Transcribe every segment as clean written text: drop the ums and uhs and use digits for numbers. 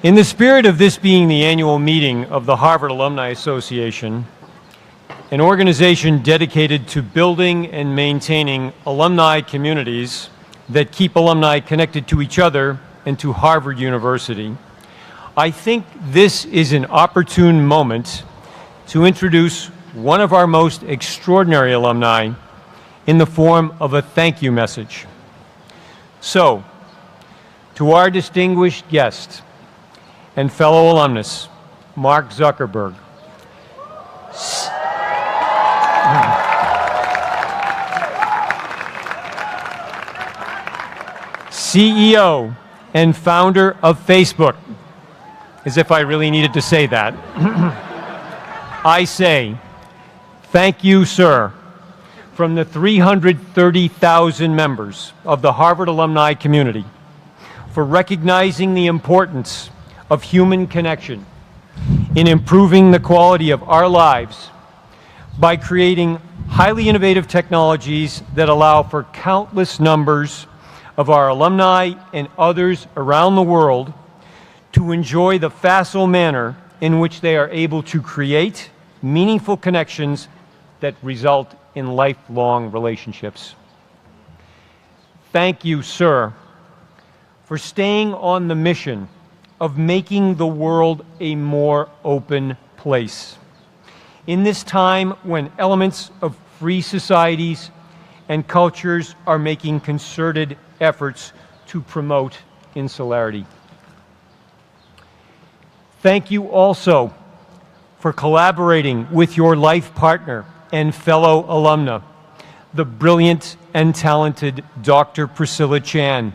In the spirit of this being the annual meeting of the Harvard Alumni Association, an organization dedicated to building and maintaining alumni communities that keep alumni connected to each other and to Harvard University, I think this is an opportune moment to introduce one of our most extraordinary alumni in the form of a thank you message. So, to our distinguished guest and fellow alumnus, Mark Zuckerberg, CEO and founder of Facebook, as if I really needed to say that, I say, thank you, sir, from the 330,000 members of the Harvard alumni community for recognizing the importance of human connection in improving the quality of our lives by creating highly innovative technologies that allow for countless numbers of our alumni and others around the world to enjoy the facile manner in which they are able to create meaningful connections that result in lifelong relationships. Thank you, sir, for staying on the mission of making the world a more open place. In this time when elements of free societies and cultures are making concerted efforts to promote insularity. Thank you also for collaborating with your life partner and fellow alumna, the brilliant and talented Dr. Priscilla Chan.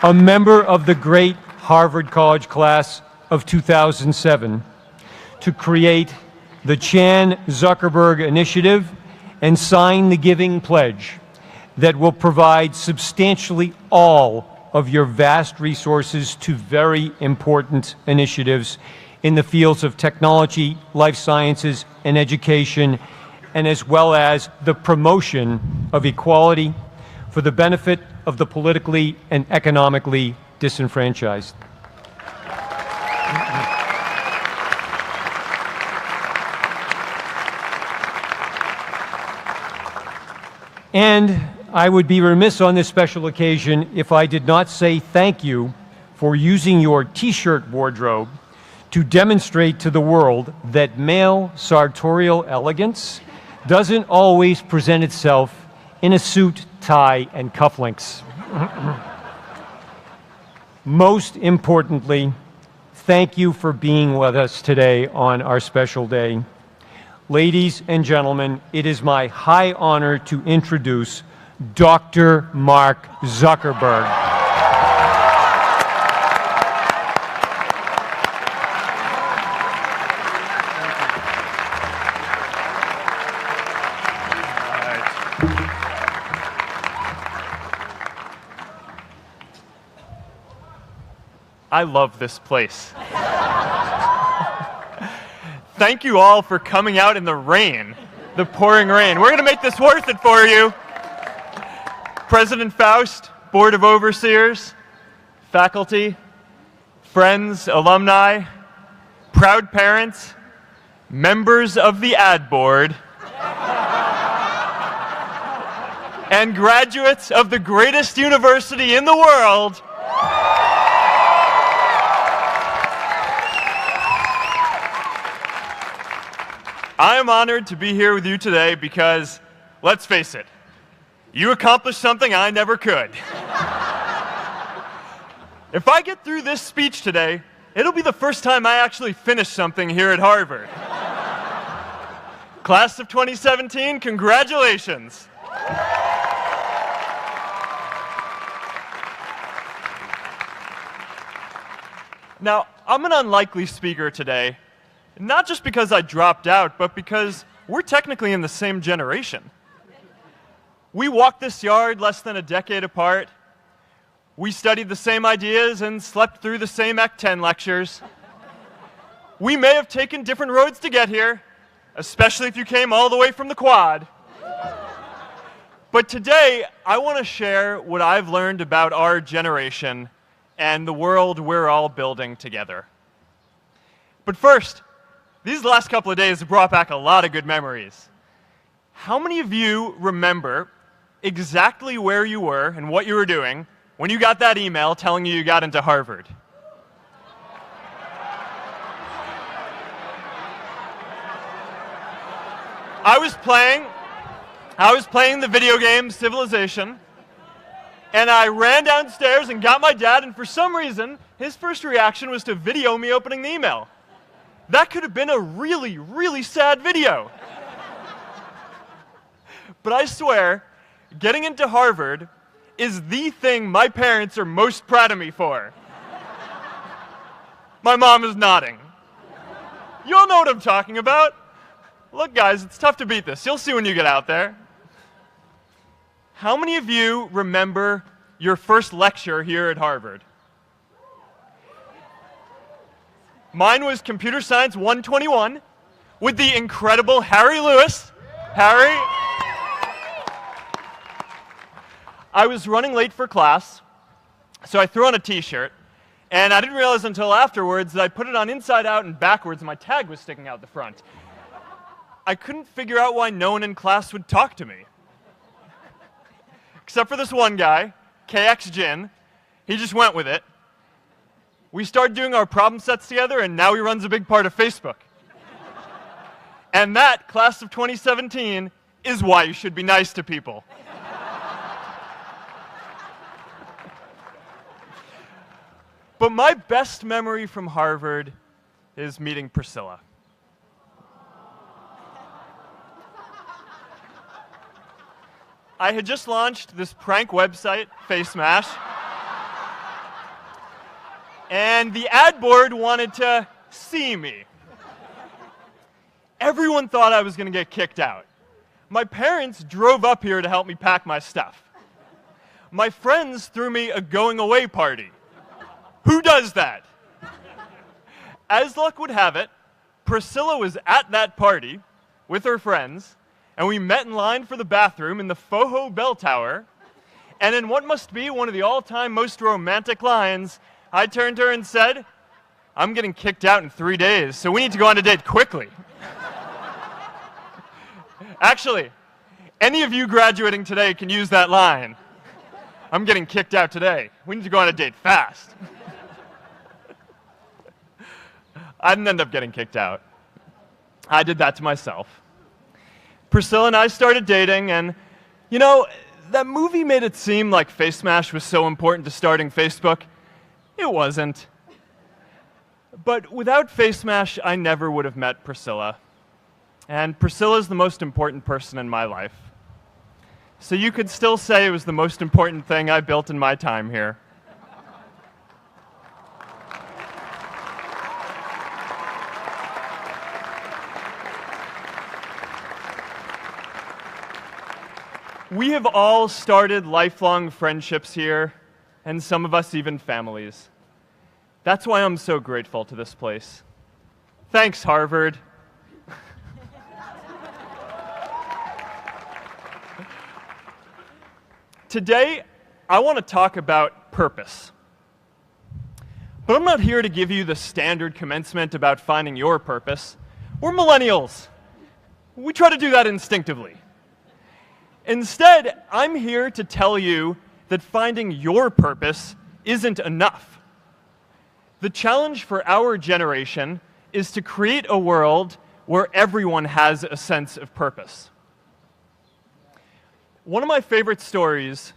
A member of the great Harvard College class of 2007, to create the Chan-Zuckerberg Initiative and sign the Giving Pledge that will provide substantially all of your vast resources to very important initiatives in the fields of technology, life sciences, and education, and as well as the promotion of equality for the benefit of the politically and economically disenfranchised. And I would be remiss on this special occasion if I did not say thank you for using your T-shirt wardrobe to demonstrate to the world that male sartorial elegance doesn't always present itself in a suit, tie, and cufflinks. Most importantly, thank you for being with us today on our special day. Ladies and gentlemen, it is my high honor to introduce Dr. Mark Zuckerberg. I love this place. Thank you all for coming out in the rain, the pouring rain. We're going to make this worth it for you. President Faust, Board of Overseers, faculty, friends, alumni, proud parents, members of the ad board, and graduates of the greatest university in the world. I am honored to be here with you today because, let's face it, you accomplished something I never could. If I get through this speech today, it'll be the first time I actually finish something here at Harvard. Class of 2017, congratulations. Now, I'm an unlikely speaker today, not just because I dropped out, but because we're technically in the same generation. We walked this yard less than a decade apart. We studied the same ideas and slept through the same Act 10 lectures. We may have taken different roads to get here, especially if you came all the way from the Quad. But today, I want to share what I've learned about our generation and the world we're all building together. But first, these last couple of days have brought back a lot of good memories. How many of you remember exactly where you were and what you were doing when you got that email telling you got into Harvard? I was playing the video game Civilization, and I ran downstairs and got my dad, and for some reason, his first reaction was to video me opening the email. That could have been a really, really sad video. But I swear, getting into Harvard is the thing my parents are most proud of me for. My mom is nodding. You all know what I'm talking about. Look, guys, it's tough to beat this. You'll see when you get out there. How many of you remember your first lecture here at Harvard? Mine was Computer Science 121 with the incredible Harry Lewis. Harry. I was running late for class, so I threw on a t-shirt, and I didn't realize until afterwards that I put it on inside out and backwards, and my tag was sticking out the front. I couldn't figure out why no one in class would talk to me. Except for this one guy, KX Jin. He just went with it. We started doing our problem sets together, and now he runs a big part of Facebook. And that, class of 2017, is why you should be nice to people. But my best memory from Harvard is meeting Priscilla. I had just launched this prank website, Face Smash, and the ad board wanted to see me. Everyone thought I was going to get kicked out. My parents drove up here to help me pack my stuff. My friends threw me a going-away party. Who does that? As luck would have it, Priscilla was at that party with her friends, and we met in line for the bathroom in the Foho Bell Tower, and in what must be one of the all-time most romantic lines, I turned to her and said, "I'm getting kicked out in 3 days, so we need to go on a date quickly." Actually, any of you graduating today can use that line. "I'm getting kicked out today. We need to go on a date fast." I didn't end up getting kicked out. I did that to myself. Priscilla and I started dating, and, you know, that movie made it seem like Face Smash was so important to starting Facebook. It wasn't. But without Face Smash, I never would have met Priscilla. And Priscilla's the most important person in my life. So you could still say it was the most important thing I built in my time here. We have all started lifelong friendships here, and some of us even families. That's why I'm so grateful to this place. Thanks, Harvard. Today, I want to talk about purpose. But I'm not here to give you the standard commencement about finding your purpose. We're millennials. We try to do that instinctively. Instead, I'm here to tell you that finding your purpose isn't enough. The challenge for our generation is to create a world where everyone has a sense of purpose. One of my favorite stories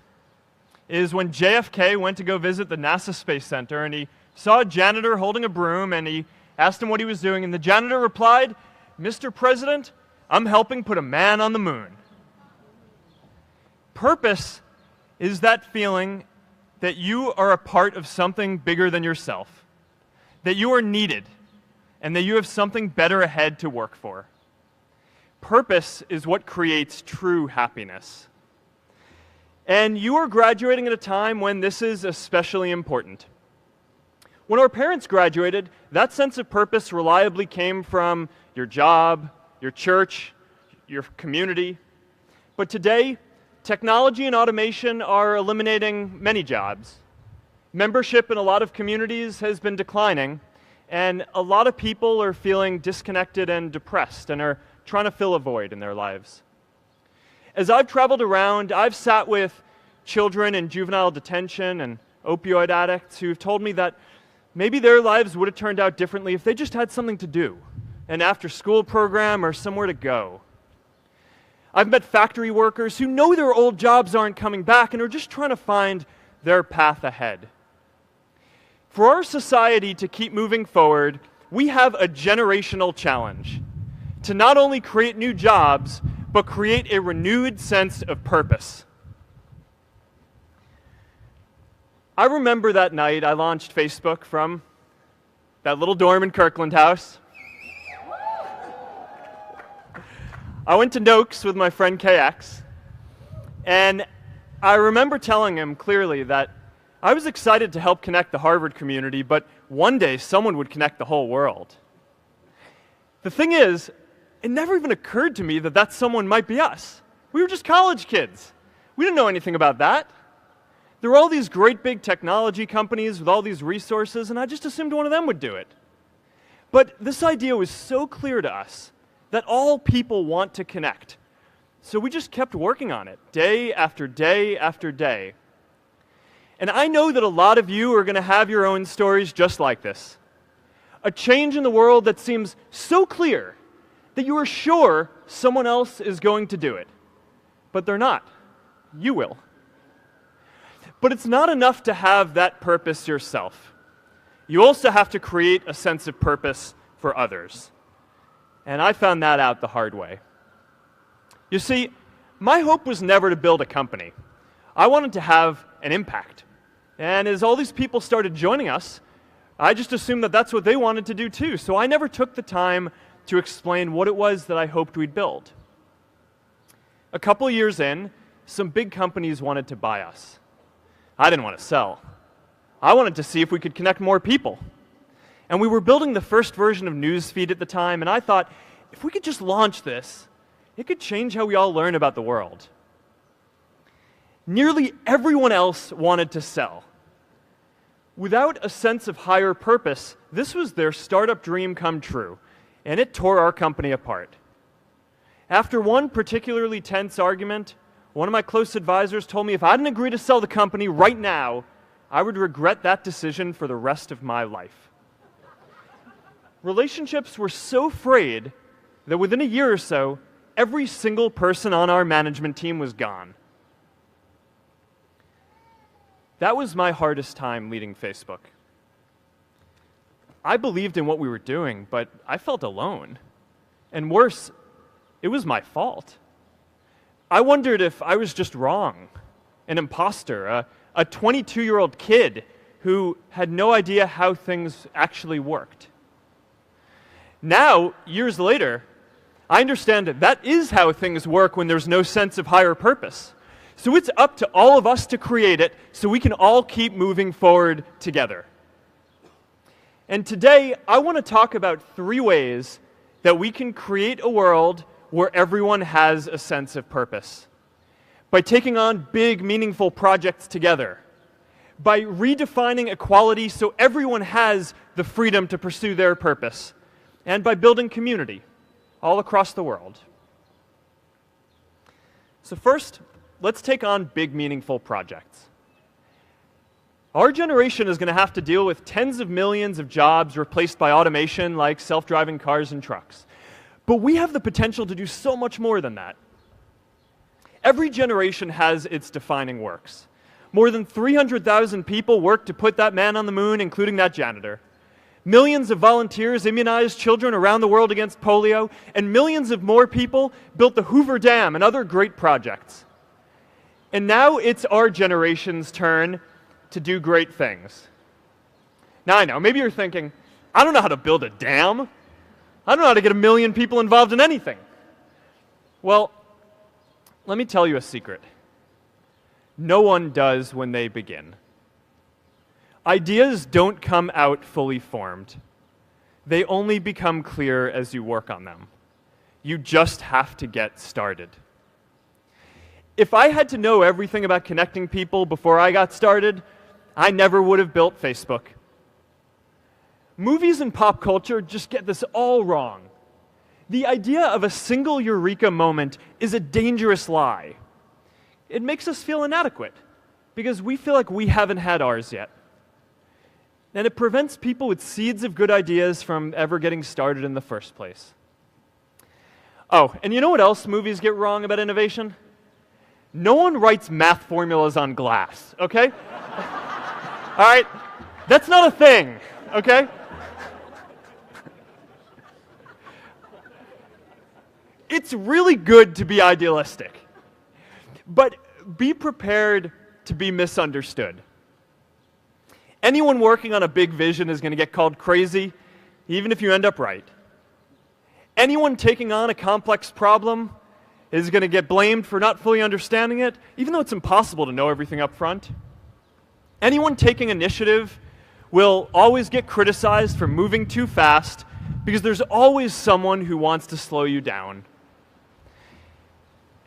is when JFK went to go visit the NASA Space Center, and he saw a janitor holding a broom, and he asked him what he was doing, and the janitor replied, "Mr. President, I'm helping put a man on the moon." Purpose is that feeling that you are a part of something bigger than yourself, that you are needed, and that you have something better ahead to work for. Purpose is what creates true happiness. And you are graduating at a time when this is especially important. When our parents graduated, that sense of purpose reliably came from your job, your church, your community. But today, technology and automation are eliminating many jobs. Membership in a lot of communities has been declining, and a lot of people are feeling disconnected and depressed and are trying to fill a void in their lives. As I've traveled around, I've sat with children in juvenile detention and opioid addicts who've told me that maybe their lives would have turned out differently if they just had something to do, an after-school program or somewhere to go. I've met factory workers who know their old jobs aren't coming back and are just trying to find their path ahead. For our society to keep moving forward, we have a generational challenge to not only create new jobs, but create a renewed sense of purpose. I remember that night I launched Facebook from that little dorm in Kirkland House. I went to Noakes with my friend KX, and I remember telling him clearly that I was excited to help connect the Harvard community, but one day someone would connect the whole world. The thing is, it never even occurred to me that that someone might be us. We were just college kids. We didn't know anything about that. There were all these great big technology companies with all these resources, and I just assumed one of them would do it. But this idea was so clear to us that all people want to connect. So we just kept working on it, day after day after day. And I know that a lot of you are going to have your own stories just like this. A change in the world that seems so clear that you are sure someone else is going to do it. But they're not. You will. But it's not enough to have that purpose yourself. You also have to create a sense of purpose for others. And I found that out the hard way. You see, my hope was never to build a company. I wanted to have an impact. And as all these people started joining us, I just assumed that that's what they wanted to do too. So I never took the time to explain what it was that I hoped we'd build. A couple years in, some big companies wanted to buy us. I didn't want to sell. I wanted to see if we could connect more people. And we were building the first version of Newsfeed at the time, and I thought, if we could just launch this, it could change how we all learn about the world. Nearly everyone else wanted to sell. Without a sense of higher purpose, this was their startup dream come true, and it tore our company apart. After one particularly tense argument, one of my close advisors told me if I didn't agree to sell the company right now, I would regret that decision for the rest of my life. Relationships were so frayed that within a year or so, every single person on our management team was gone. That was my hardest time leading Facebook. I believed in what we were doing, but I felt alone. And worse, it was my fault. I wondered if I was just wrong, an imposter, a 22-year-old kid who had no idea how things actually worked. Now, years later, I understand that is how things work when there's no sense of higher purpose. So it's up to all of us to create it so we can all keep moving forward together. And today, I want to talk about 3 ways that we can create a world where everyone has a sense of purpose. By taking on big, meaningful projects together. By redefining equality so everyone has the freedom to pursue their purpose. And by building community all across the world. So first, let's take on big, meaningful projects. Our generation is going to have to deal with tens of millions of jobs replaced by automation like self-driving cars and trucks. But we have the potential to do so much more than that. Every generation has its defining works. More than 300,000 people worked to put that man on the moon, including that janitor. Millions of volunteers immunized children around the world against polio, and millions of more people built the Hoover Dam and other great projects. And now it's our generation's turn to do great things. Now I know, maybe you're thinking, I don't know how to build a dam. I don't know how to get 1 million people involved in anything. Well, let me tell you a secret. No one does when they begin. Ideas don't come out fully formed. They only become clear as you work on them. You just have to get started. if I had to know everything about connecting people before I got started, I never would have built Facebook. Movies and pop culture just get this all wrong. The idea of a single eureka moment is a dangerous lie. It makes us feel inadequate because we feel like we haven't had ours yet. And it prevents people with seeds of good ideas from ever getting started in the first place. Oh, and you know what else movies get wrong about innovation? No one writes math formulas on glass, okay? All right? That's not a thing, okay? It's really good to be idealistic, but be prepared to be misunderstood. Anyone working on a big vision is going to get called crazy, even if you end up right. Anyone taking on a complex problem is going to get blamed for not fully understanding it, even though it's impossible to know everything up front. Anyone taking initiative will always get criticized for moving too fast because there's always someone who wants to slow you down.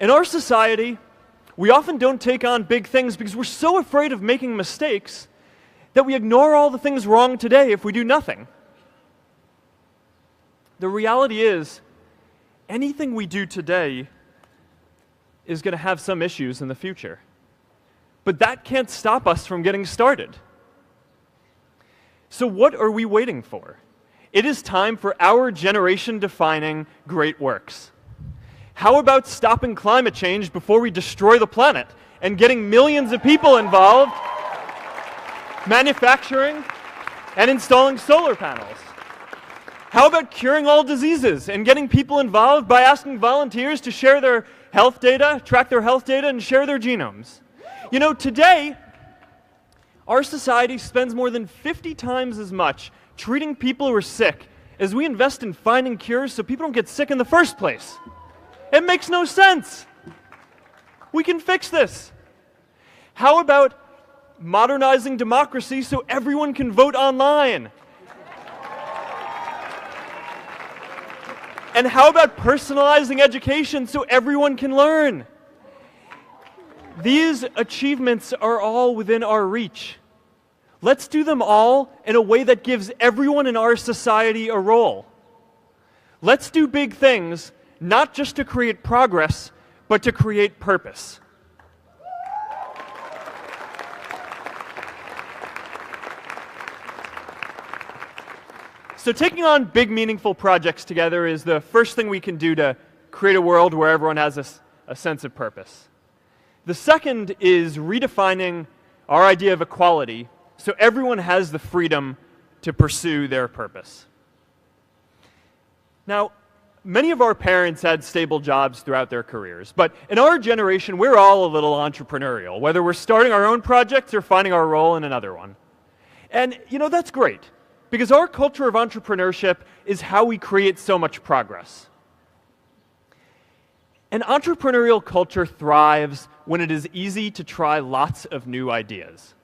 In our society, we often don't take on big things because we're so afraid of making mistakes that we ignore all the things wrong today if we do nothing. The reality is, anything we do today is going to have some issues in the future. But that can't stop us from getting started. So what are we waiting for? It is time for our generation-defining great works. How about stopping climate change before we destroy the planet and getting millions of people involved, manufacturing and installing solar panels? How about curing all diseases and getting people involved by asking volunteers to share their health data, track their health data, and share their genomes? You know, today, our society spends more than 50 times as much treating people who are sick as we invest in finding cures so people don't get sick in the first place. It makes no sense. We can fix this. How about modernizing democracy so everyone can vote online? And how about personalizing education so everyone can learn? These achievements are all within our reach. Let's do them all in a way that gives everyone in our society a role. Let's do big things, not just to create progress, but to create purpose. So taking on big, meaningful projects together is the first thing we can do to create a world where everyone has a sense of purpose. The second is redefining our idea of equality so everyone has the freedom to pursue their purpose. Now, many of our parents had stable jobs throughout their careers, but in our generation, we're all a little entrepreneurial, whether we're starting our own projects or finding our role in another one. And, you know, that's great, because our culture of entrepreneurship is how we create so much progress. An entrepreneurial culture thrives when it is easy to try lots of new ideas.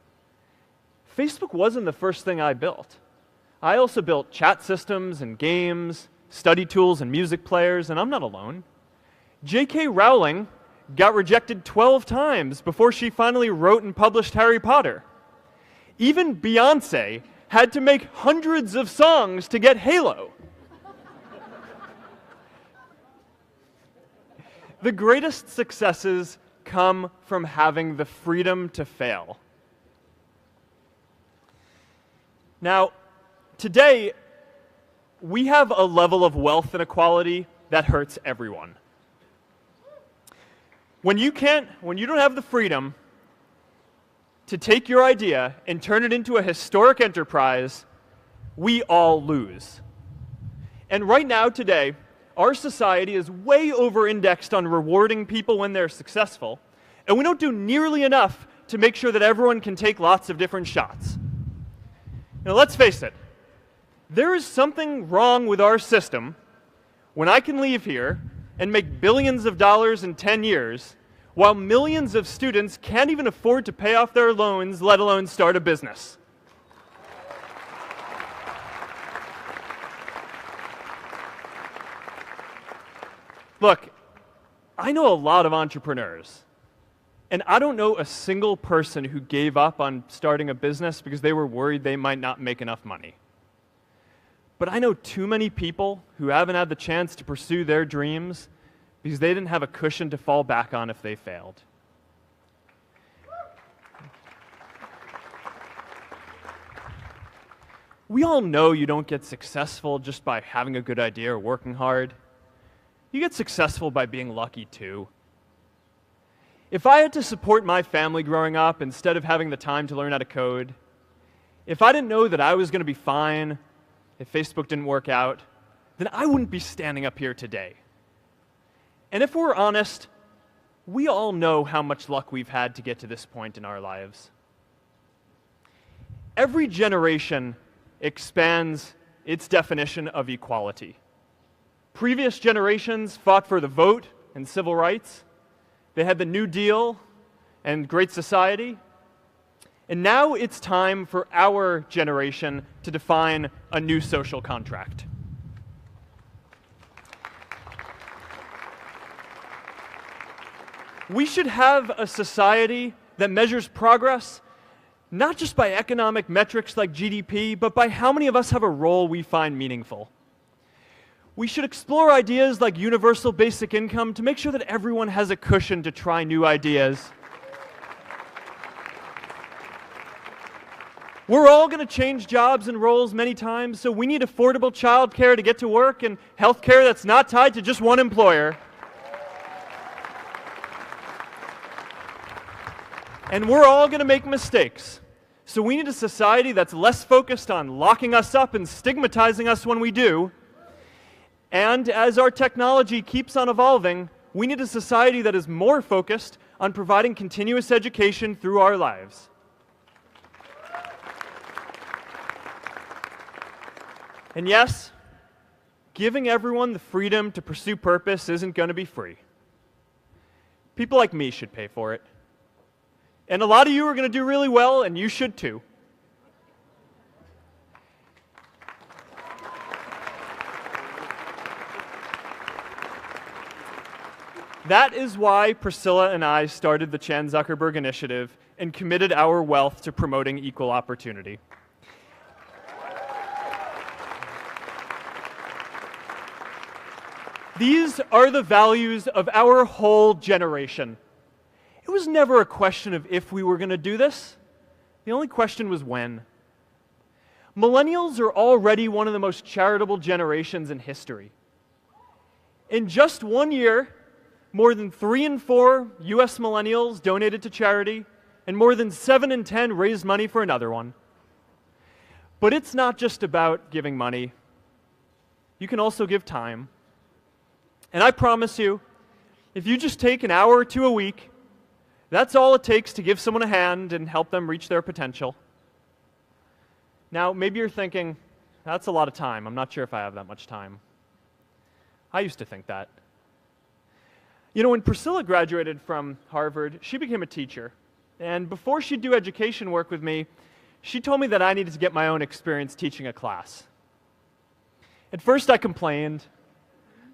Facebook wasn't the first thing I built. I also built chat systems and games, study tools and music players, and I'm not alone. J.K. Rowling got rejected 12 times before she finally wrote and published Harry Potter. Even Beyoncé had to make hundreds of songs to get Halo. The greatest successes come from having the freedom to fail. Now, today, we have a level of wealth inequality that hurts everyone. When you don't have the freedom to take your idea and turn it into a historic enterprise, we all lose. And right now, today, our society is way over-indexed on rewarding people when they're successful, and we don't do nearly enough to make sure that everyone can take lots of different shots. Now, let's face it. There is something wrong with our system when I can leave here and make billions of dollars in 10 years, while millions of students can't even afford to pay off their loans, let alone start a business. Look, I know a lot of entrepreneurs, And I don't know a single person who gave up on starting a business because they were worried they might not make enough money. But I know too many people who haven't had the chance to pursue their dreams because they didn't have a cushion to fall back on if they failed. We all know you don't get successful just by having a good idea or working hard. You get successful by being lucky too. If I had to support my family growing up instead of having the time to learn how to code, if I didn't know that I was going to be fine if Facebook didn't work out, then I wouldn't be standing up here today. And if we're honest, we all know how much luck we've had to get to this point in our lives. Every generation expands its definition of equality. Previous generations fought for the vote and civil rights. They had the New Deal and Great Society. And now it's time for our generation to define a new social contract. We should have a society that measures progress not just by economic metrics like GDP, but by how many of us have a role we find meaningful. We should explore ideas like universal basic income to make sure that everyone has a cushion to try new ideas. We're all going to change jobs and roles many times, so we need affordable childcare to get to work and healthcare that's not tied to just one employer. And we're all going to make mistakes. So we need a society that's less focused on locking us up and stigmatizing us when we do. And as our technology keeps on evolving, we need a society that is more focused on providing continuous education through our lives. And yes, giving everyone the freedom to pursue purpose isn't going to be free. People like me should pay for it. And a lot of you are going to do really well, and you should too. That is why Priscilla and I started the Chan Zuckerberg Initiative and committed our wealth to promoting equal opportunity. These are the values of our whole generation. It was never a question of if we were going to do this. The only question was when. Millennials are already one of the most charitable generations in history. In just 1 year, more than 3 in 4 US millennials donated to charity, and more than 7 in 10 raised money for another one. But it's not just about giving money. You can also give time. And I promise you, if you just take an hour or two a week, that's all it takes to give someone a hand and help them reach their potential. Now, maybe you're thinking, that's a lot of time. I'm not sure if I have that much time. I used to think that. You know, when Priscilla graduated from Harvard, she became a teacher. And before she'd do education work with me, she told me that I needed to get my own experience teaching a class. At first, I complained.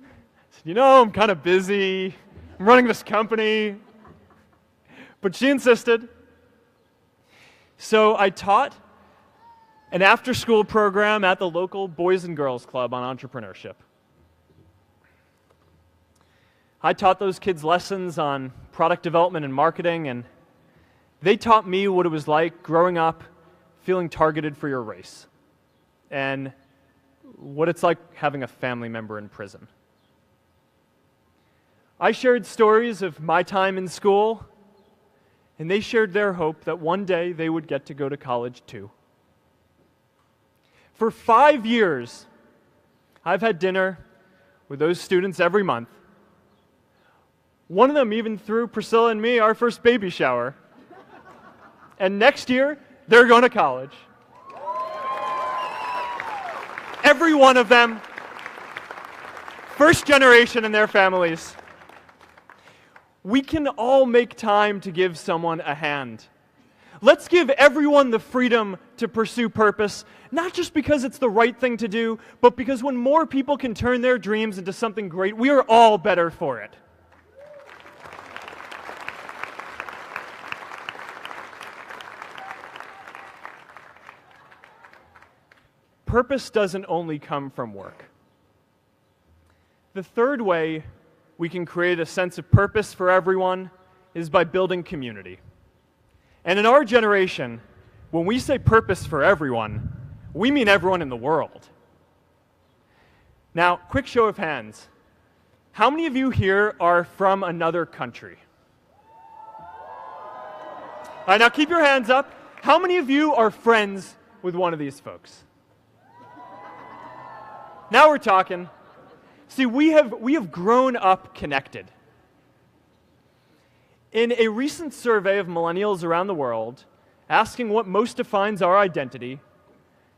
I said, you know, I'm kind of busy. I'm running this company. But she insisted. So I taught an after-school program at the local Boys and Girls Club on entrepreneurship. I taught those kids lessons on product development and marketing, and they taught me what it was like growing up feeling targeted for your race, and what it's like having a family member in prison. I shared stories of my time in school, and they shared their hope that one day they would get to go to college too. For 5 years, I've had dinner with those students every month. One of them even threw Priscilla and me our first baby shower. And next year, they're going to college. Every one of them, first generation in their families. We can all make time to give someone a hand. Let's give everyone the freedom to pursue purpose, not just because it's the right thing to do, but because when more people can turn their dreams into something great, we are all better for it. purpose doesn't only come from work. The third way we can create a sense of purpose for everyone is by building community. And in our generation, when we say purpose for everyone, we mean everyone in the world. Now, quick show of hands. How many of you here are from another country? All right, now keep your hands up. How many of you are friends with one of these folks? Now we're talking. See, we have grown up connected. In a recent survey of millennials around the world, asking what most defines our identity,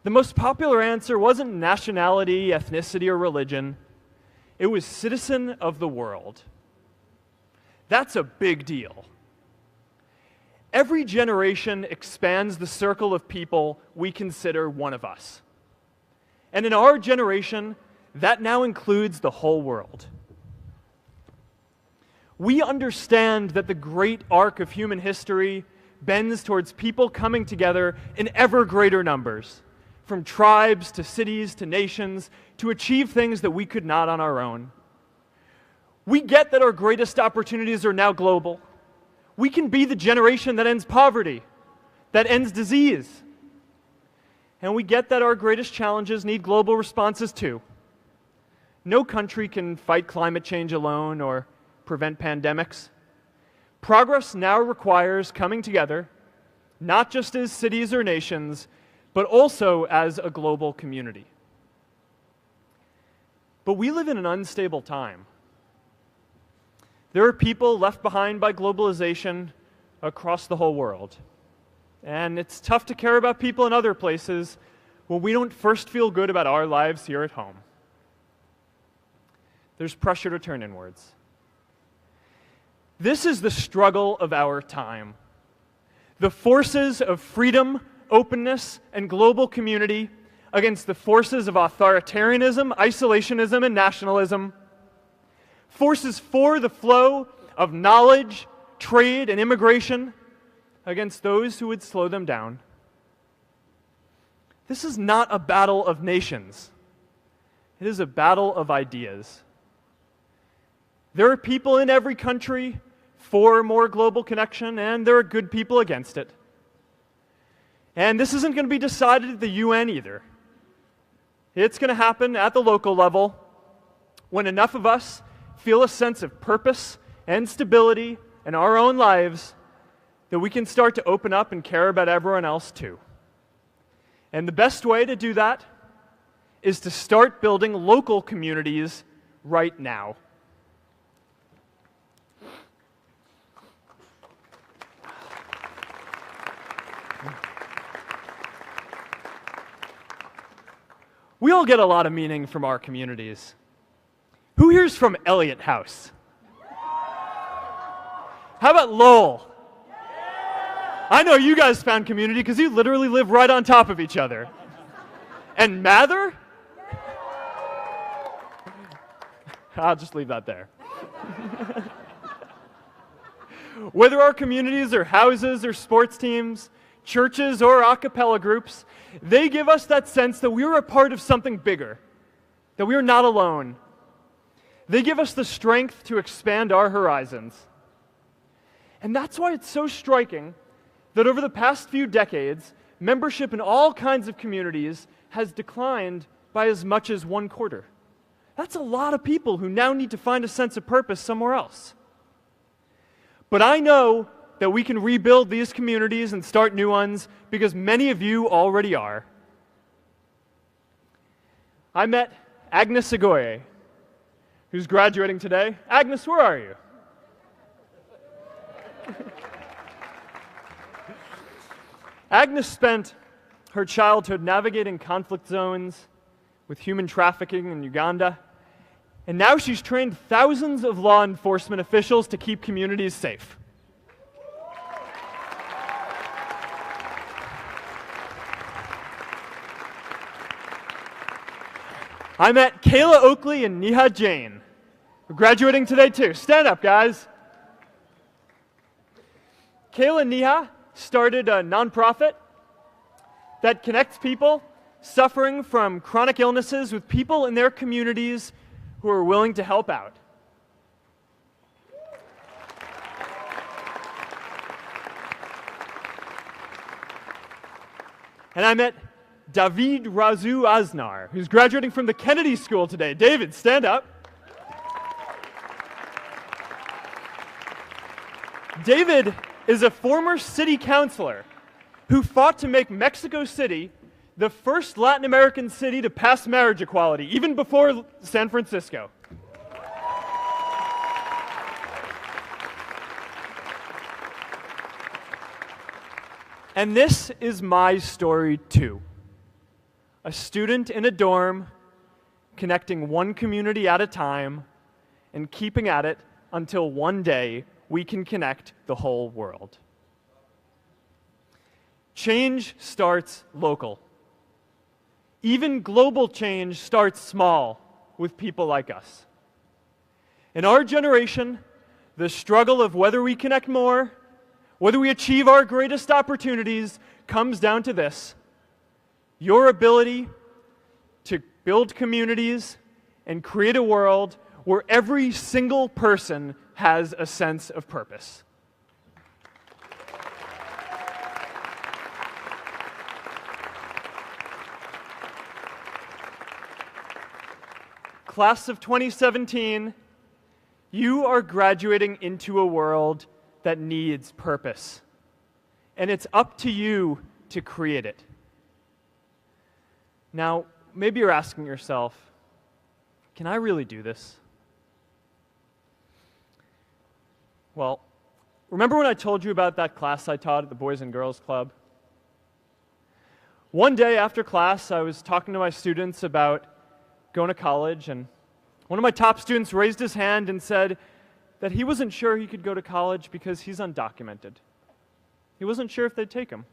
the most popular answer wasn't nationality, ethnicity, or religion. It was citizen of the world. That's a big deal. Every generation expands the circle of people we consider one of us. And in our generation, that now includes the whole world. We understand that the great arc of human history bends towards people coming together in ever greater numbers, from tribes to cities to nations, to achieve things that we could not on our own. We get that our greatest opportunities are now global. We can be the generation that ends poverty, that ends disease. And we get that our greatest challenges need global responses too. No country can fight climate change alone or prevent pandemics. Progress now requires coming together, not just as cities or nations, but also as a global community. But we live in an unstable time. There are people left behind by globalization across the whole world. And it's tough to care about people in other places when we don't first feel good about our lives here at home. There's pressure to turn inwards. This is the struggle of our time. The forces of freedom, openness, and global community against the forces of authoritarianism, isolationism, and nationalism. Forces for the flow of knowledge, trade, and immigration against those who would slow them down. This is not a battle of nations. It is a battle of ideas. There are people in every country for more global connection, and there are good people against it. And this isn't going to be decided at the UN either. It's going to happen at the local level when enough of us feel a sense of purpose and stability in our own lives that we can start to open up and care about everyone else too. And the best way to do that is to start building local communities right now. We all get a lot of meaning from our communities. Who here's from Elliott House? How about Lowell? I know you guys found community because you literally live right on top of each other. And Mather? I'll just leave that there. Whether our communities are houses or sports teams, churches or a cappella groups, they give us that sense that we are a part of something bigger, that we are not alone. They give us the strength to expand our horizons. And that's why it's so striking that over the past few decades, membership in all kinds of communities has declined by as much as 1/4. That's a lot of people who now need to find a sense of purpose somewhere else. But I know that we can rebuild these communities and start new ones because many of you already are. I met Agnes Agoye, who's graduating today. Agnes, where are you? Agnes spent her childhood navigating conflict zones with human trafficking in Uganda, and now she's trained thousands of law enforcement officials to keep communities safe. I met Kayla Oakley and Neha Jain. We're graduating today too. Stand up, guys. Kayla and Neha started a nonprofit that connects people suffering from chronic illnesses with people in their communities who are willing to help out. And I met David Razu Aznar, who's graduating from the Kennedy School today. David, stand up. David is a former city councilor who fought to make Mexico City the first Latin American city to pass marriage equality, even before San Francisco. And this is my story too. A student in a dorm, connecting one community at a time, and keeping at it until one day we can connect the whole world. Change starts local. Even global change starts small with people like us. In our generation, the struggle of whether we connect more, whether we achieve our greatest opportunities, comes down to this: your ability to build communities and create a world where every single person has a sense of purpose. Class of 2017, you are graduating into a world that needs purpose. And it's up to you to create it. Now, maybe you're asking yourself, can I really do this? Well, remember when I told you about that class I taught at the Boys and Girls Club? One day after class, I was talking to my students about going to college, and one of my top students raised his hand and said that he wasn't sure he could go to college because he's undocumented. He wasn't sure if they'd take him.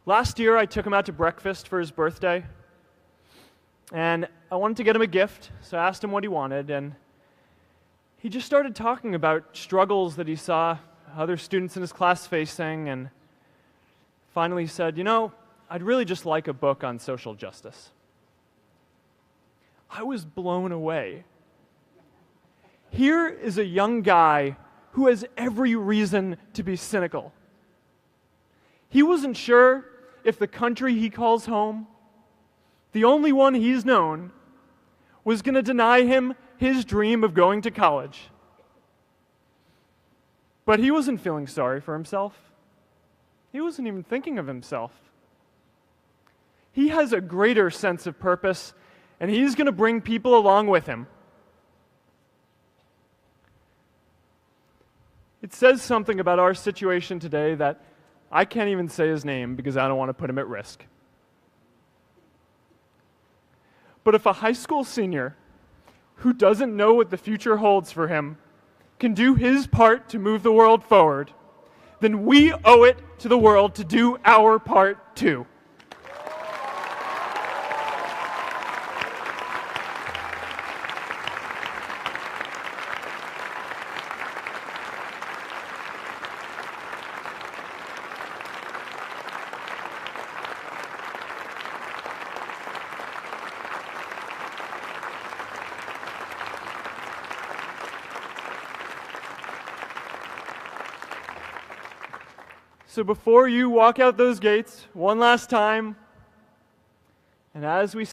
Last year, I took him out to breakfast for his birthday, and I wanted to get him a gift, so I asked him what he wanted, and he just started talking about struggles that he saw other students in his class facing, and finally said, I'd really just like a book on social justice. I was blown away. Here is a young guy who has every reason to be cynical. He wasn't sure if the country he calls home, the only one he's known, was going to deny him his dream of going to college. But he wasn't feeling sorry for himself. He wasn't even thinking of himself. He has a greater sense of purpose, and he's going to bring people along with him. It says something about our situation today that I can't even say his name because I don't want to put him at risk. But if a high school senior who doesn't know what the future holds for him can do his part to move the world forward, then we owe it to the world to do our part too. So before you walk out those gates one last time, and as we